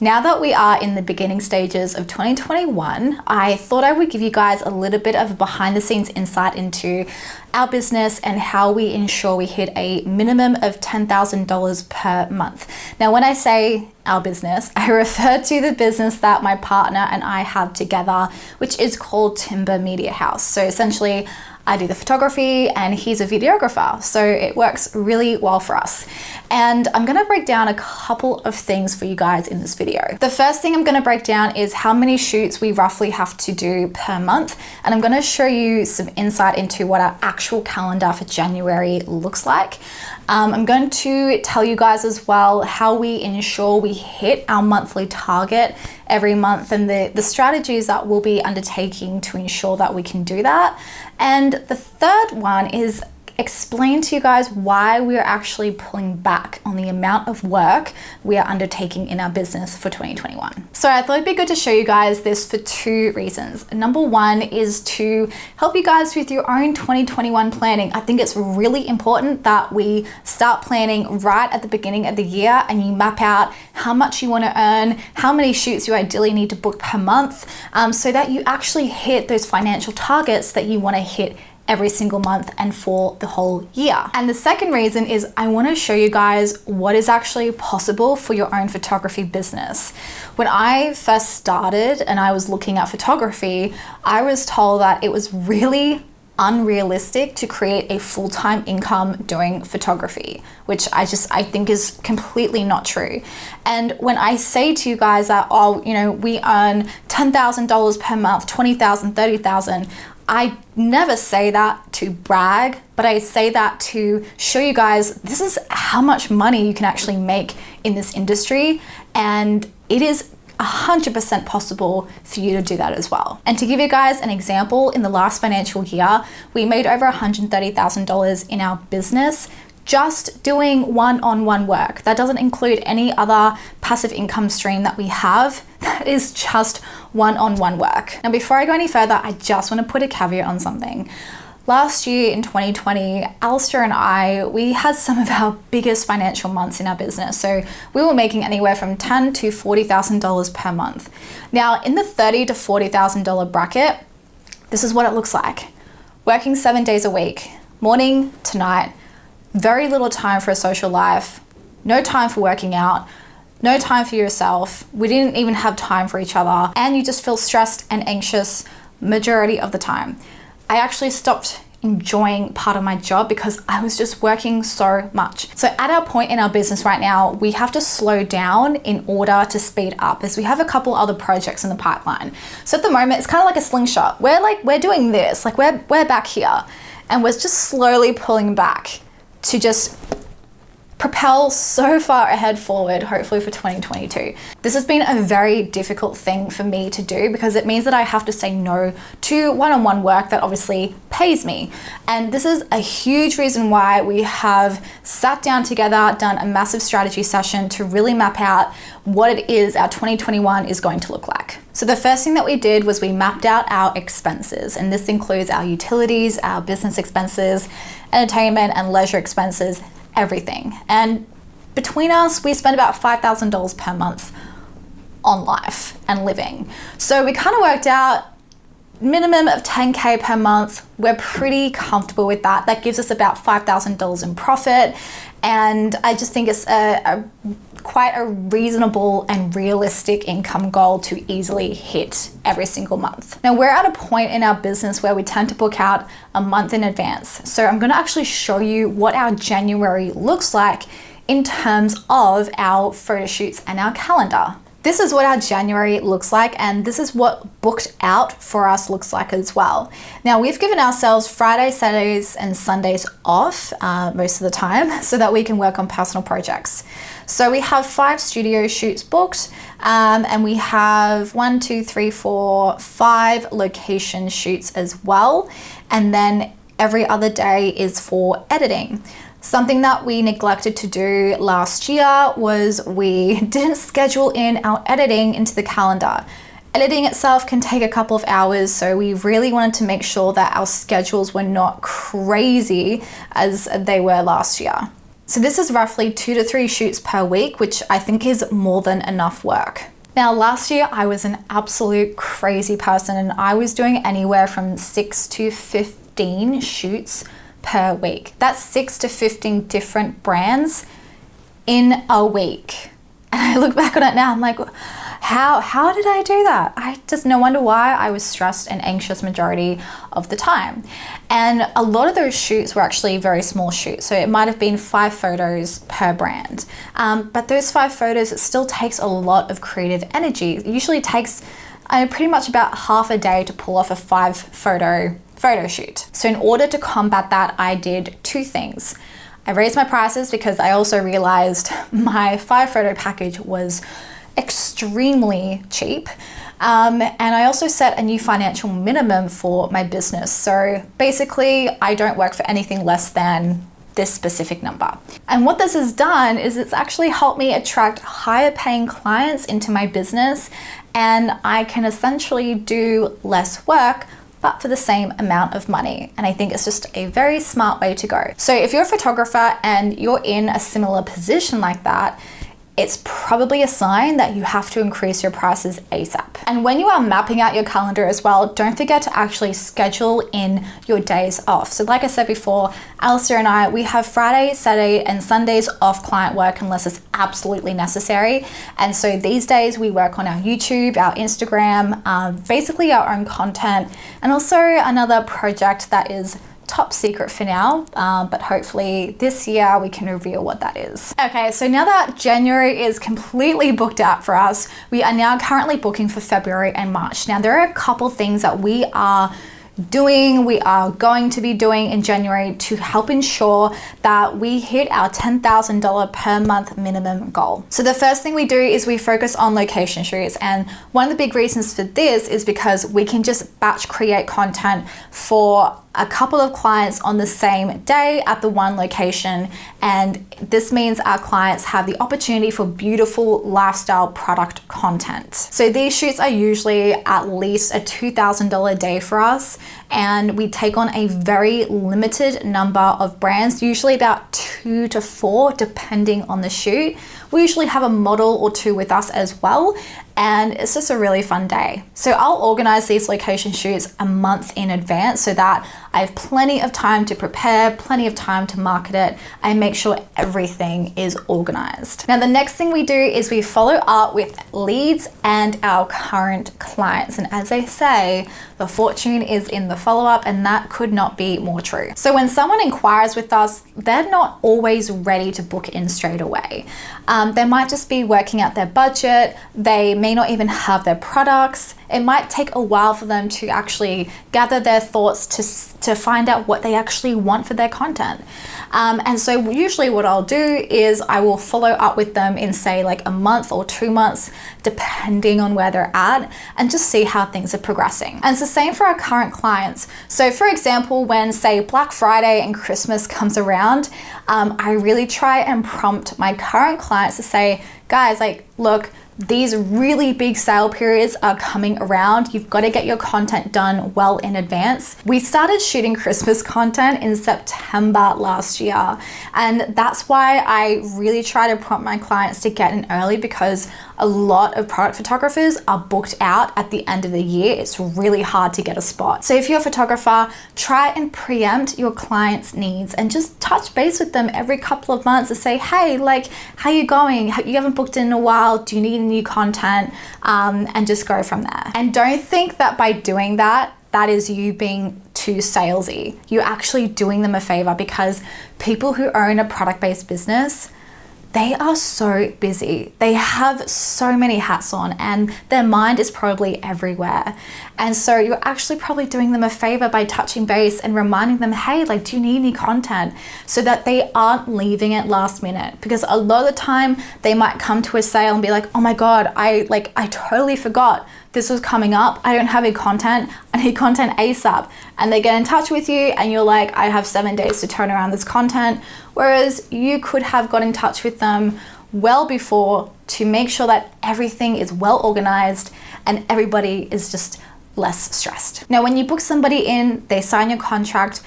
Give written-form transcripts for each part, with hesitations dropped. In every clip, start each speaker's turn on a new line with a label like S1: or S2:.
S1: Now that we are in the beginning stages of 2021, I thought I would give you guys a little bit of a behind the scenes insight into our business and how we ensure we hit a minimum of $10,000 per month. Now, when I say our business, I refer to the business that my partner and I have together, which is called Timber Media House. So essentially, I do the photography and he's a videographer. So it works really well for us. And I'm gonna break down a couple of things for you guys in this video. The first thing I'm gonna break down is how many shoots we roughly have to do per month. And I'm gonna show you some insight into what our actual calendar for January looks like. I'm going to tell you guys as well how we ensure we hit our monthly target every month and the strategies that we'll be undertaking to ensure that we can do that. And the third one is explain to you guys why we are actually pulling back on the amount of work we are undertaking in our business for 2021. So I thought it'd be good to show you guys this for two reasons. Number one is to help you guys with your own 2021 planning. I think it's really important that we start planning right at the beginning of the year and you map out how much you want to earn, how many shoots you ideally need to book per month, so that you actually hit those financial targets that you want to hit every single month and for the whole year. And the second reason is I want to show you guys what is actually possible for your own photography business. When I first started and I was looking at photography, I was told that it was really unrealistic to create a full-time income doing photography, which I think is completely not true. And when I say to you guys that, we earn $10,000 per month, $20,000, $30,000, I never say that to brag, but I say that to show you guys this is how much money you can actually make in this industry, and it is 100% possible for you to do that as well. And to give you guys an example, in the last financial year, we made over $130,000 in our business just doing one-on-one work. That doesn't include any other passive income stream that we have. That is just one-on-one work. Now, before I go any further, I just want to put a caveat on something. Last year in 2020, Alistair and I, we had some of our biggest financial months in our business. So we were making anywhere from $10,000 to $40,000 per month. Now, in the $30,000 to $40,000 bracket, this is what it looks like. Working 7 days a week, morning to night, very little time for a social life, no time for working out, no time for yourself. We didn't even have time for each other, and you just feel stressed and anxious majority of the time. I actually stopped enjoying part of my job because I was just working so much. So at our point in our business right now, we have to slow down in order to speed up, as we have a couple other projects in the pipeline. So at the moment, it's kind of like a slingshot. We're doing this, we're back here, and we're just slowly pulling back to just propel so far ahead forward, hopefully for 2022. This has been a very difficult thing for me to do because it means that I have to say no to one-on-one work that obviously pays me. And this is a huge reason why we have sat down together, done a massive strategy session to really map out what it is our 2021 is going to look like. So the first thing that we did was we mapped out our expenses, and this includes our utilities, our business expenses, entertainment and leisure expenses, everything. And between us, we spend about $5,000 per month on life and living. So we kind of worked out minimum of $10K per month. We're pretty comfortable with that. That gives us about $5,000 in profit. And I just think it's quite a reasonable and realistic income goal to easily hit every single month. Now, we're at a point in our business where we tend to book out a month in advance. So I'm going to actually show you what our January looks like in terms of our photo shoots and our calendar. This is what our January looks like, and this is what booked out for us looks like as well. Now, we've given ourselves Fridays, Saturdays, and Sundays off most of the time so that we can work on personal projects. So we have 5 studio shoots booked, and we have 5 location shoots as well. And then every other day is for editing. Something that we neglected to do last year was we didn't schedule in our editing into the calendar. Editing itself can take a couple of hours, so we really wanted to make sure that our schedules were not crazy as they were last year. So this is roughly 2 to 3 shoots per week, which I think is more than enough work. Now, last year I was an absolute crazy person and I was doing anywhere from 6 to 15 shoots per week. That's 6 to 15 different brands in a week. And I look back on it now, I'm like, how did I do that? I just no wonder why I was stressed and anxious majority of the time. And a lot of those shoots were actually very small shoots. So it might have been 5 photos per brand. But those 5 photos, it still takes a lot of creative energy. It usually takes pretty much about half a day to pull off a 5 photo shoot. So in order to combat that, I did 2 things. I raised my prices because I also realized my 5 photo package was extremely cheap. And I also set a new financial minimum for my business. So basically, I don't work for anything less than this specific number. And what this has done is it's actually helped me attract higher paying clients into my business, and I can essentially do less work but for the same amount of money. And I think it's just a very smart way to go. So if you're a photographer and you're in a similar position like that, it's probably a sign that you have to increase your prices ASAP. And when you are mapping out your calendar as well, don't forget to actually schedule in your days off. So like I said before, Alistair and I, we have Friday, Saturday, and Sundays off client work unless it's absolutely necessary. And so these days we work on our YouTube, our Instagram, basically our own content, and also another project that is top secret for now, but hopefully this year we can reveal what that is. Okay, so now that January is completely booked out for us, we are now currently booking for February and March. Now there are a couple things that we are going to be doing in January to help ensure that we hit our $10,000 per month minimum goal. So the first thing we do is we focus on location shoots. And one of the big reasons for this is because we can just batch create content for a couple of clients on the same day at the one location. And this means our clients have the opportunity for beautiful lifestyle product content. So these shoots are usually at least a $2,000 a day for us. And we take on a very limited number of brands, usually about 2 to 4, depending on the shoot. We usually have a model or 2 with us as well. And it's just a really fun day. So I'll organize these location shoots a month in advance so that I have plenty of time to prepare, plenty of time to market it, and make sure everything is organized. Now, the next thing we do is we follow up with leads and our current clients. And as they say, the fortune is in the follow-up, and that could not be more true. So when someone inquires with us, they're not always ready to book in straight away. They might just be working out their budget. They may not even have their products. It might take a while for them to actually gather their thoughts to find out what they actually want for their content. And so usually what I'll do is I will follow up with them in say like a month or 2 months, depending on where they're at, and just see how things are progressing. And it's the same for our current clients. So for example, when say Black Friday and Christmas comes around, I really try and prompt my current clients to say, guys, like, look, these really big sale periods are coming around. You've got to get your content done well in advance. We started shooting Christmas content in September last year. And that's why I really try to prompt my clients to get in early, because a lot of product photographers are booked out at the end of the year. It's really hard to get a spot. So if you're a photographer, try and preempt your clients' needs and just touch base with them every couple of months to say, hey, like, how you going? You haven't booked in a while. Do you need new content? And just go from there. And don't think that by doing that, that is you being too salesy. You're actually doing them a favor, because people who own a product-based business, they are so busy. They have so many hats on and their mind is probably everywhere. And so you're actually probably doing them a favor by touching base and reminding them, hey, like, do you need any content? So that they aren't leaving it last minute. Because a lot of the time they might come to a sale and be like, oh my God, I totally forgot this was coming up. I don't have any content. I need content ASAP. And they get in touch with you and you're like, I have 7 days to turn around this content. Whereas you could have got in touch with them well before to make sure that everything is well organized and everybody is just less stressed. Now, when you book somebody in, they sign your contract,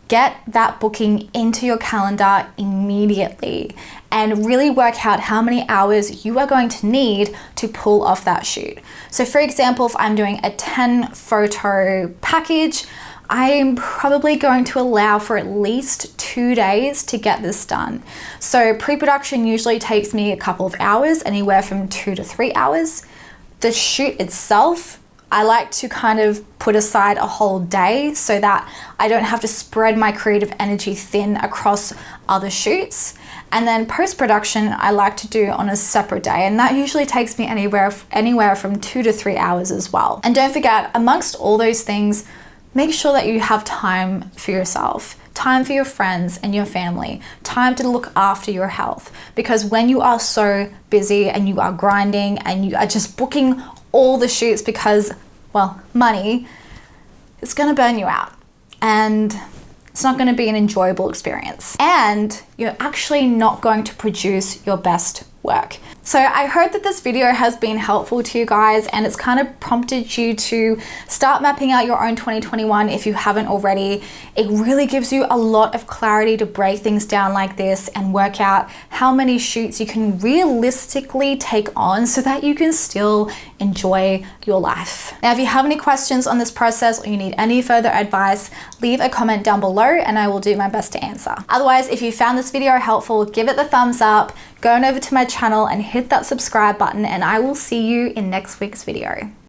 S1: get that booking into your calendar immediately and really work out how many hours you are going to need to pull off that shoot. So for example, if I'm doing a 10 photo package, I'm probably going to allow for at least 2 days to get this done. So pre-production usually takes me a couple of hours, anywhere from 2 to 3 hours. The shoot itself, I like to kind of put aside a whole day so that I don't have to spread my creative energy thin across other shoots. And then post-production, I like to do on a separate day, and that usually takes me anywhere from 2 to 3 hours as well. And don't forget, amongst all those things, make sure that you have time for yourself, time for your friends and your family, time to look after your health. Because when you are so busy and you are grinding and you are just booking all the shoots because, well, money, it's gonna burn you out. And it's not gonna be an enjoyable experience. And you're actually not going to produce your best work. So I hope that this video has been helpful to you guys, and it's kind of prompted you to start mapping out your own 2021 if you haven't already. It really gives you a lot of clarity to break things down like this and work out how many shoots you can realistically take on so that you can still enjoy your life. Now, if you have any questions on this process or you need any further advice, leave a comment down below and I will do my best to answer. Otherwise, if you found this video helpful, give it the thumbs up, go on over to my channel and hit that subscribe button, and I will see you in next week's video.